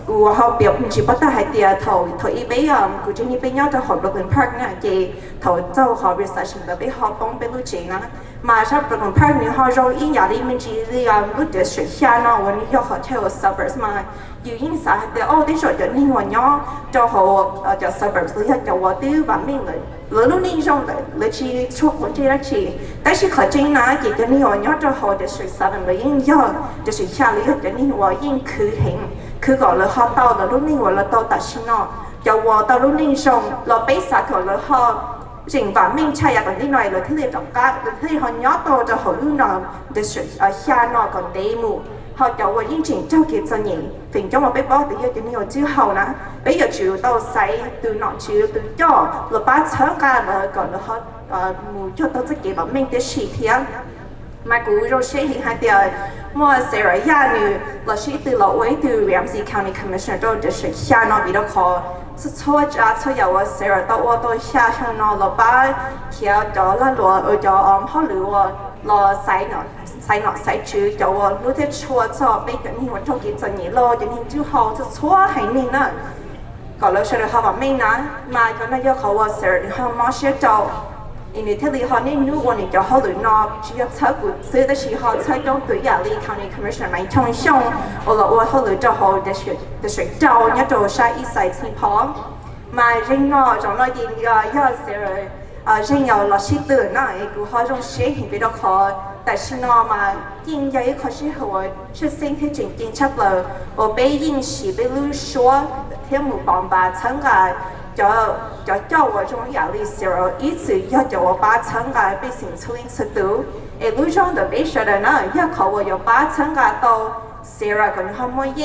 กูเขาเปรียบchỉ bắt ta hai tiền thầu ý bây cú chỉ ní bây nhauจะหอบรถเป็น park เนี่ยจีthầu เจ้าเขา reception แบบไปหอบต้องไปรู้จีนะmà sắp được một part nữa họ rồi ý nhà đi mình chỉ đi lúc district xa nóวันนี้họ theo suburbs màอยู่ยิ่งสาหัสแต่โอ้ที่สุดจะนิ่งวันย่อจะhọจะ suburbs หรือจะว่าตื้อแบบมิ่งเลยหรือลูกนิ่งtrongเลยหรือชีช่วงคนที่รักชีแต่ชีขอจริงนะจีจะนิ่งวันย่อจะhọ district 7เลยยิ่งย่อ district xaหรือจะนิ่งว่ายิ่งคือเห็นคือก่อนเลยเขาเตาแล้วลูกนิ่งว่าเราเตาตัดชิ้นนอจะว่าเตาลูกนิ่งtrongเราไปสักก่อนเลยเขาสิ่งแบบมิ่งใช่อย่างที่หน่อยเลยที่เรียกกับการที่เขาย้อนตัวจะเขาลู่นอน district ชาหนอก่อนเดมูเขาจะว่ายิ่งจริงเจ้าเกียรติหญิงสิ่งเจ้ามาไปบอกตัวยังจะนี่ว่าชื่อเขานะไปอยู่ชื่อตัวใส่ตัวหนอนชื่อตัวจ่อหรือป้าเชิงกันเลยก่อนแล้วเขาหมู่เจ้าตัวจะเกียรติแบบมิ่งจะฉีดเทียงมากูเราใช้หินหายเดียวมัวเสียระยะนี่เราใช้ตัวเราไว้ตัว Ramsey County Commissioner ตัว district ชาหนอบีเราขอช่วยอย่าว่าเสียตัวว่าตัวชาชนอเราป้าเขียวจอละหลัวจอเขาหรือว่าเราใส่หน่อใส่ชื่อจอว่ารู้ที่ชัวร์ชอบไปกันนี่ว่าทุกกิจนี้เราจะนี่จู่เขาจะชัวร์ให้นี่นะก่อนเราเชื่อเขาว่าไม่นะมาก็นายกเขาว่าเสียเขามาเชื่อจออินเทอร์เน็ตเขาเนี่ยนู้วันนี้จะเขาหรือนอชีวิตเธอกูซื้อแต่ชีเขาเธอต้องตัวอย่างลี County Commissioner ไม่ช่องว่าเขาหรือจะเขา district เจ้าเนี่ยจะใช้อีสายที่พร้อมมาเรื่องนอจงเรายิงยอดเสียเรื่องยาวเราชิดตื่นนะไอ้กูเขาจงเชื่อเห็นไปแล้วเขาแต่ชินอมายิงยัยเขาชื่อหัวชื่อสิ่งที่จริงชับเลย我被ยิงสีไปรู้ชัวเที่ยวหมู่ปองบาทั้งกันจะ叫我中压力时候，一直要叫我把参加被形成尺度。诶，路上的被说的呢，要靠我要把参加到时候跟他们赢。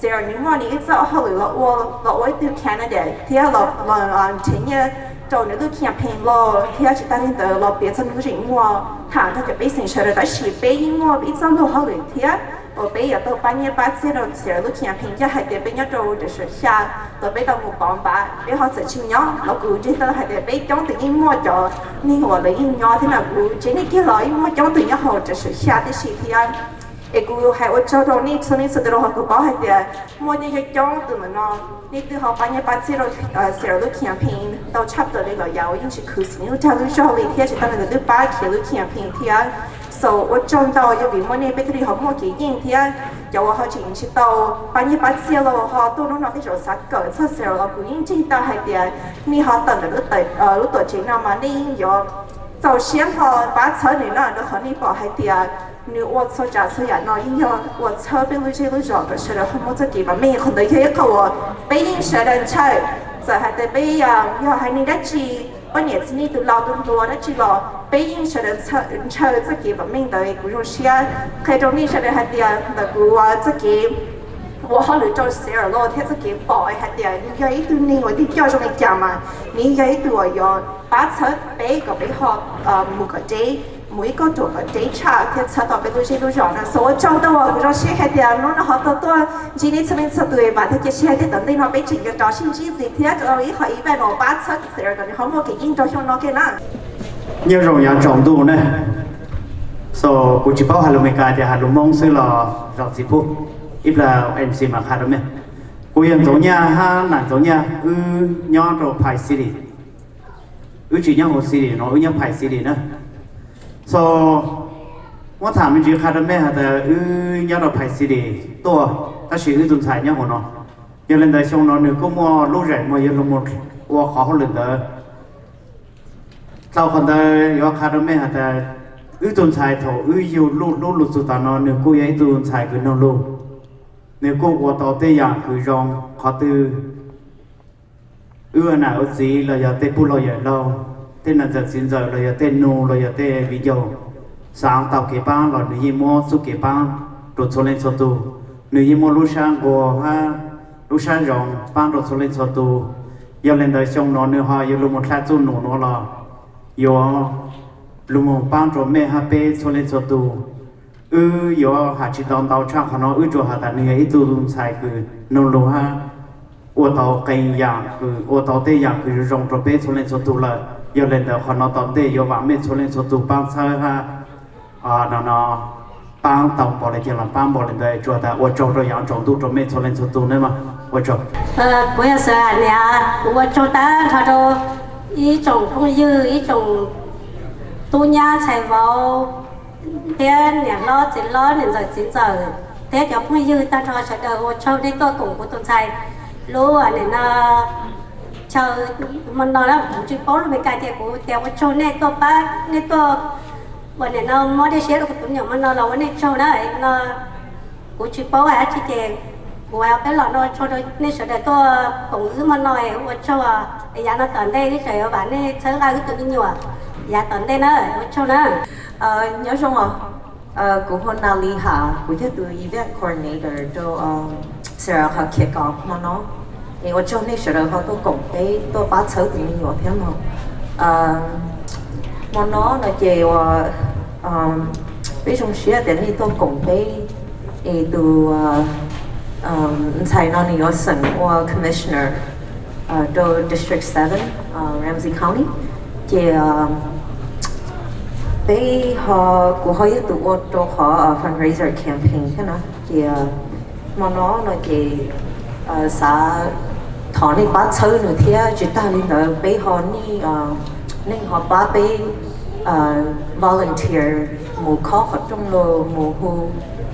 时候你话你一早好了，我对 Canada， 听了前年做那个 campaign 咯，听是当年的咯，别成路人我，他就被形成的，但是被赢我一早都好了听。我被要到半夜8点了，时候都 campaign 一还得被要做就是下，都被到木棒吧，被好事情呀，我估计都还得被讲对应我做，你我的应呀，听那估计你几来我讲对应好就是下的事情。เอกูให้ว่าเจ้าตรงนี้ส่วนนี้สุดเราเขาบอกให้เดียมัวยังจะจ้องตัวมันเนาะนี่ตัวเขาไปเนี่ยปัจจัยเราเสียลูกเขียนเพลงเราชับตัวเลยเรายาวยิ่งคือสิ่งที่เราชอบเลยที่จะตั้งแต่ตัวป้าเขียนลูกเขียนเพลงที่so 我จ้องตัวยังมีมันเนี่ยไปที่เขามัวกี่ยิ่งที่จะว่าเขาจริงชิดตัวไปเนี่ยปัจจัยเราเขาตัวน้องที่เราสักเกิดเสียเรากูยิ่งจริงตัวให้เดียนี่เขาตั้งแต่ลูกตัวจริงนะมันนี่ยิ่ง有就先เขา把车你那都和你保还点，你我车驾车呀那应要我车被路这路绕的时候，很多这地方没很多也一个我被人说人车，这还得被要还你的机，半年之内都劳动多的机了，被人说人车这地方没得不用些，开中你说的还点那个这个。我好了做事儿咯，睇自己报还点，你要一度你我啲叫上嚟讲嘛，你要一度我要把车俾個俾學每個 day 每個做個 day 查，睇車到俾到些都上啦，所以我找到我嗰種些係點，我學到多，今年出面出對嘛，睇些係啲等啲我俾錢嘅找先知字，睇到一學一百我把車事兒嗰啲，好冇嘅應到上攞嘅啦。nhiều rồi nhà trọng đủ này, so cũng chỉ bảo hà lô America thì hà lô mong sẽ là rộng gì phụ. Ít là MC mà khá đó mẹ cô yên tổ nhà ha nản tổ nhà nhỏ rồi phải xí đi chỉ nhau hồ xí đi nó nhau phải xí đi nữa soว่าถามจริงๆคาร์แม่แต่nhauเราphải xí điตัวถ้าชื่อจุนใส่nhauหัวเนาะยังเล่นได้ช่วงนั้นนึกก็มัวรู้ใจมัวยังลงหมดว่าเขาเล่นได้เราคนได้ยอคาร์แม่แต่จุนใส่เถอะอยู่ลู่สุดตานอนนึกก็ยังจุนใส่คือน้องลู่นึกก็ว่าต่อเตยคือรองเขาตือน่ะสิเราอยากเตะปุ๊เราอยากเราเต้นน่าจะสินใจเราอยากเต้นนูเราอยากเตะวิดีโอสางเต่าเก็บบ้างเราหนึ่งยี่โมสุเก็บบ้างรถโซเลนโซตูหนึ่งยี่โมลูช่างกัวฮะลูช่างรองบ้างรถโซเลนโซตูยังเล่นได้ช่องนอนเนื้อหอยยังลุมแค่จุนหนูนัวเราอยู่ลุมบ้างรถแม่ฮะเป้โซเลนโซตูอยู่หาจิตตอนเต่าช่างเขาเนาะจัวหาแต่เนื้อไอ้ตัวลุมใส่คือนนลูฮะô tàu cây dạng ô tàu tê dạng cứ rong pro bê số lên số tu là giờ lên đầu họ nó tàu tê giờ vàng mét số lên số tu bang sai ha nó bang tàu bỏ lại chỉ là bang bỏ lên đây chùa ta ô trâu rồi dạng trâu tu pro mét số lên số tu nữa mà ô trâu bây giờ nè ô trâu ta thà đâu ý trồng không dư ý trồng tu nhà chạy vào thế nè lo nên giờ chín giờ thế cho không dư ta cho chạy đầu ô trâu đấy tôi cùng của tôi chạy lúa này nó chờ mình nói là cũng chỉ có là mấy cái thì cũng theo cái show này tôi ba này tôiวันนี้เราไม่ได้เชื่อเราตัวอย่างมันเราวันนี้โชว์ได้เรากูชิปว่าชิเจงกูเอาไปหลอกเราโชว์โดยนี่เสด็จตัวของอื้อมันหน่อยว่าโชว์ไอ้ยาเราตอนได้นี่เฉยว่านี่เชื่ออะไรก็ตัวนี้อยู่ยาตอนได้เนอะว่าโชว์นะnhớ xong rồi của hôm nào đi hả của cái từ event coordinator cho Sarah họ Kickoff mà nó thì ở trong này sẽ được họ tôi cùng cái tôi bắt sớm từ mình thế mà nó là chiều ví dụ sẽ đến đi tôi cùng cái từ Sài nó thì ở sân commissioner cho District 7 Ramsey County thì bây họ của họ yêu tụ cho họ fundraiser campaign thế nào thì mà nó là cái xã thọ này bắt sớm nữa thì chỉ ta lên đó bây họ ni nên họ bắt bây volunteer một khó họ trong lô một hồ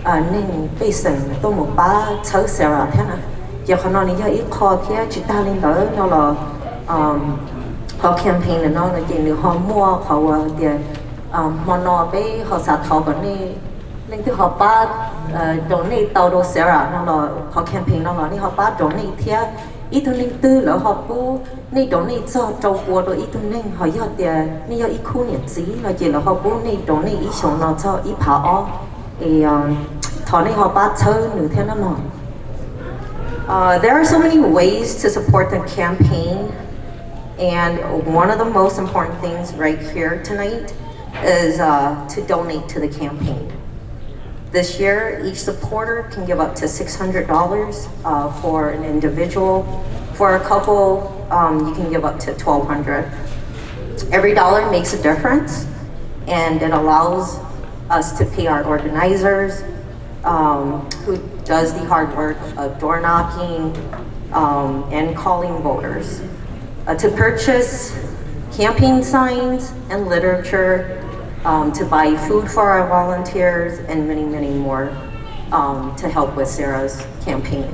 nên bây giờ tôi một ba sớm Sarah thế nào giờ họ nói là ít khó thì chỉ ta lên đó nó là họ campaign là nó là chỉ nếu họ mua họ tiền mà nó bây họ xã thọ còn này nên từ họ bắt chỗ này tàu đồ Sarah nó là họ campaign nó là đi họ bắt chỗ này thì ít thôi nên từ là họ bu này chỗ này cho trâu bò rồi ít thôi nên họ giờ tiền này giờ ít khu nhiệt gì là chỉ là họ bu này chỗ này ít số nó cho ít pháo thì thọ này họ bắt chơi nữa thế nào there are so many ways to support the campaign and one of the most important things right here tonight is to donate to the campaign. This year, each supporter can give up to $600 for an individual. For a couple, you can give up to $1,200. Every dollar makes a difference, and it allows us to pay our organizers, who does the hard work of door knocking and calling voters, to purchase campaign signs and literature, to buy food for our volunteers, and many, many more to help with Sarah's campaign.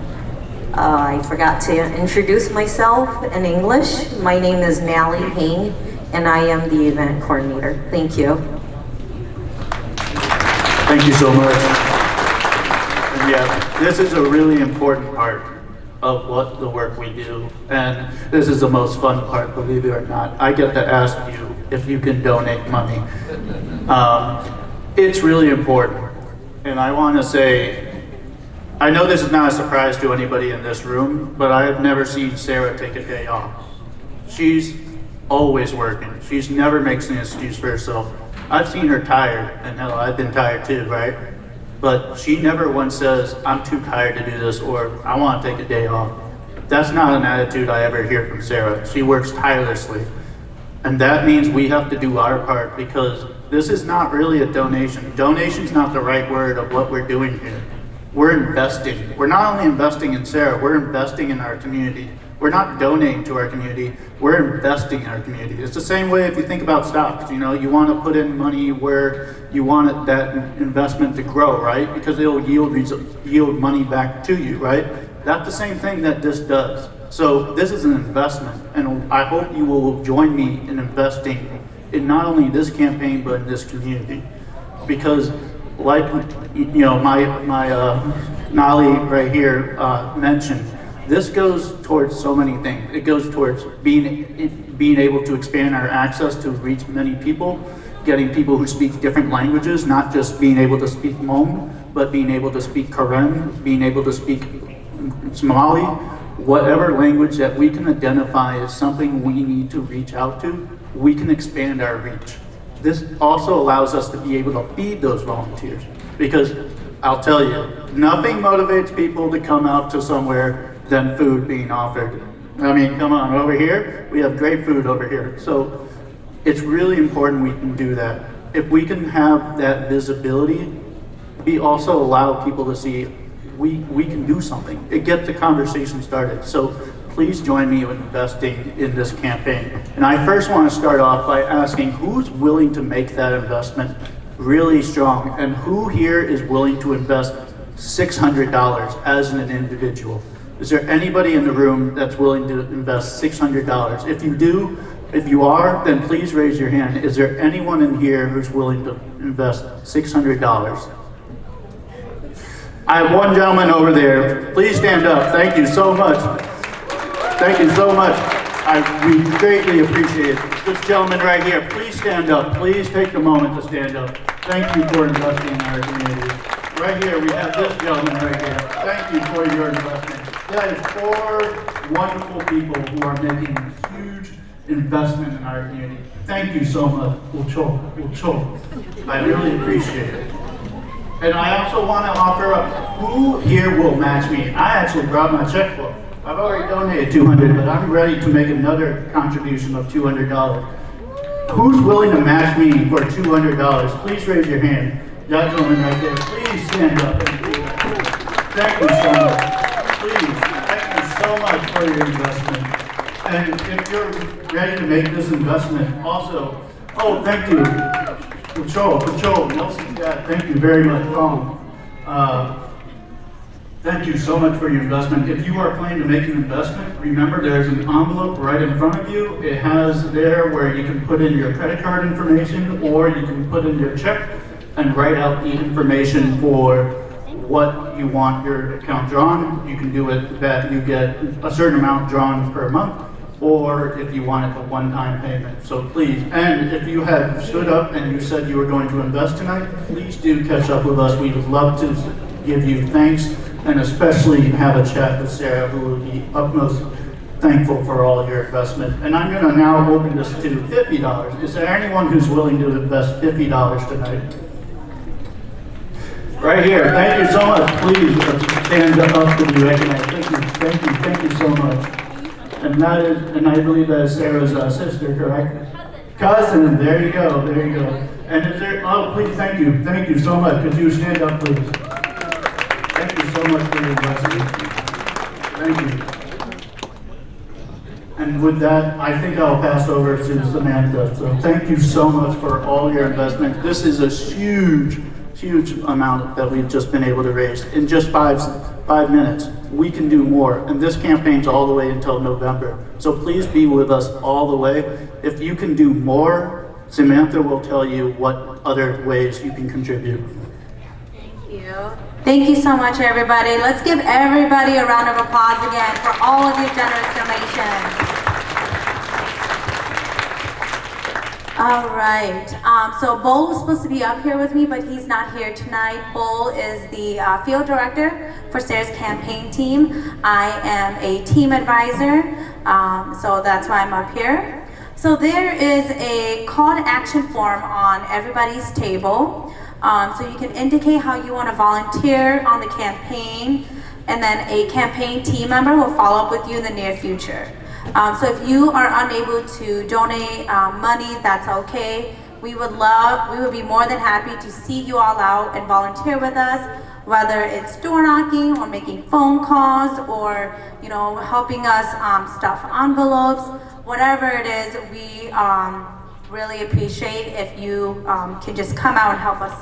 I forgot to introduce myself in English. My name is Nally Hain, and I am the event coordinator. Thank you. Thank you so much. And yeah, this is a really important part of what the work we do, and this is the most fun part, believe it or not. I get to ask you if you can donate money. It's really important, and I want to say, I know this is not a surprise to anybody in this room, but I have never seen Sarah take a day off. She's always working. She's never makes an excuse for herself. I've seen her tired, and hell, I've been tired too, right? But she never once says, I'm too tired to do this, or I want to take a day off. That's not an attitude I ever hear from Sarah. She works tirelessly. And that means we have to do our part, because this is not really a donation. Donation's not the right word of what we're doing here. We're investing. We're not only investing in Sarah, we're investing in our community. We're not donating to our community, we're investing in our community. It's the same way if you think about stocks, you know, you want to put in money where you want that investment to grow, right? Because it'll yield money back to you, right? That's the same thing that this does. So this is an investment, and I hope you will join me in investing in not only this campaign, but in this community. Because like, you know, my Nali right here mentioned, this goes towards so many things. It goes towards being able to expand our access to reach many people, getting people who speak different languages, not just being able to speak Hmong, but being able to speak Karen, being able to speak Somali, whatever language that we can identify as something we need to reach out to, we can expand our reach. This also allows us to be able to feed those volunteers, because I'll tell you, nothing motivates people to come out to somewhere than food being offered. I mean, come on, over here, we have great food over here. So it's really important we can do that. If we can have that visibility, we also allow people to see we can do something. It gets the conversation started. So please join me in investing in this campaign. And I first want to start off by asking who's willing to make that investment really strong, and who here is willing to invest $600 as an individual? Is there anybody in the room that's willing to invest $600? If you do, if you are, then please raise your hand. Is there anyone in here who's willing to invest $600? I have one gentleman over there. Please stand up. Thank you so much. Thank you so much. We greatly appreciate it. This gentleman right here, please stand up. Please take a moment to stand up. Thank you for investing in our community. Right here, we have this gentleman right here. Thank you for your investment. That is 4 wonderful people who are making a huge investment in our community. Thank you so much. I really appreciate it. And I also want to offer up, who here will match me? I actually brought my checkbook. I've already donated $200, but I'm ready to make another contribution of $200. Who's willing to match me for $200? Please raise your hand. That gentleman right there, please stand up. Thank you so much. Please, thank you so much for your investment. And if you're ready to make this investment, also, oh, thank you. Patrol, Nelson's dad, thank you very much, thank you so much for your investment. If you are planning to make an investment, remember there's an envelope right in front of you. It has there where you can put in your credit card information, or you can put in your check and write out the information for what you want your account drawn. You can do it that you get a certain amount drawn per month, or if you want it a one-time payment. So please, and if you have stood up and you said you were going to invest tonight, please do catch up with us. We would love to give you thanks, and especially have a chat with Sarah, who will be utmost thankful for all your investment. And I'm gonna now open this to $50. Is there anyone who's willing to invest $50 tonight? Right here, thank you so much. Please stand up to be recognized. Thank you so much. And I believe that is Sarah's sister, correct? Cousin, there you go. And is there, oh, please, thank you so much. Could you stand up, please? Thank you so much for your investment. Thank you. And with that, I think I'll pass over to Samantha. So thank you so much for all your investment. This is a huge amount that we've just been able to raise in just five minutes. We can do more, and this campaign's all the way until November. So please be with us all the way. If you can do more, Samantha will tell you what other ways you can contribute. Thank you. Thank you so much, everybody. Let's give everybody a round of applause again for all of your generous donations. All right, so Bull was supposed to be up here with me, but he's not here tonight. Bull is the field director for Sarah's campaign team. I am a team advisor, so that's why I'm up here. So there is a call to action form on everybody's table. So you can indicate how you want to volunteer on the campaign, and then a campaign team member will follow up with you in the near future. So if you are unable to donate money, that's okay. we would be more than happy to see you all out and volunteer with us, whether it's door knocking or making phone calls or, helping us stuff envelopes, whatever it is, we really appreciate if you can just come out and help us.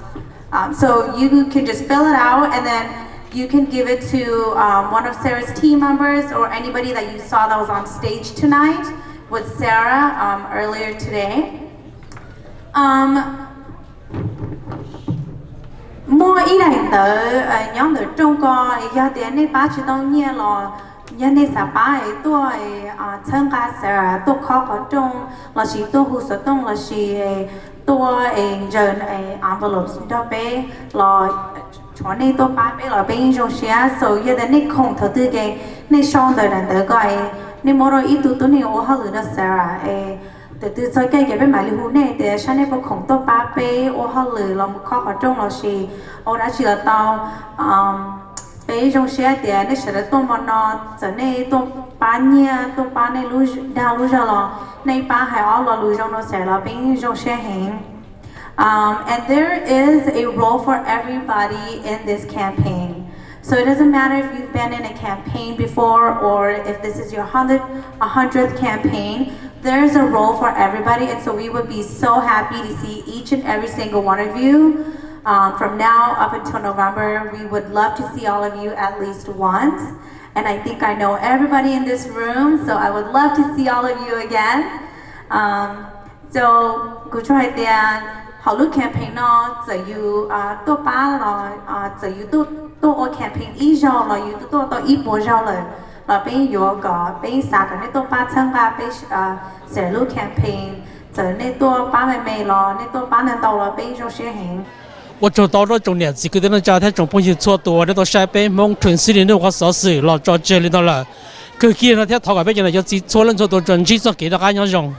So you can just fill it out and then you can give it to one of Sarah's team members or anybody that you saw that was on stage tonight with Sarah earlier today. More eating the young the don't go, ya the any batch don't near law, Yanis a buy, to a Tanga Sarah, to cock or don't, la she to who's a don't la she to a journal envelopes, to pay law. Cho nên tôi ba bé là bên trong xe, so giờ đến này không thở tư cái, này xong đời này tới cái, này mỗi rồi ít tôi này ô hao lừa Sarah, từ sau cái bên mãi lưu này, để sáng nay tôi không tôi ba bé ô hao lừa là một khó trong là gì, ô đã chỉ là tao, bên trong xe để này sẽ là tôi mà nó, giờ này tôi ba này lưu đào lưu ra là, này ba hay ở là lưu trong nó sẽ là bên trong xe hàng. And there is a role for everybody in this campaign. So it doesn't matter if you've been in a campaign before or if this is your 100th campaign, there's a role for everybody. And so we would be so happy to see each and every single one of you. From now up until November, we would love to see all of you at least once. And I think I know everybody in this room, so I would love to see all of you again. So go try that. How look campaign nó giờ you to ba là giờ you to campaign ít rau là you to ít bố rau là bên you có bên xã cái này to ba tham gia bên sẽ look campaign giờ này to ba mày là này to ba lần đầu là bên trong sẽ hành 我做到了重点，这个的家庭总不是做多的，到下边蒙城市里的话少事，老早这里头了，可见那天头个边就做人做到政治做给大家用。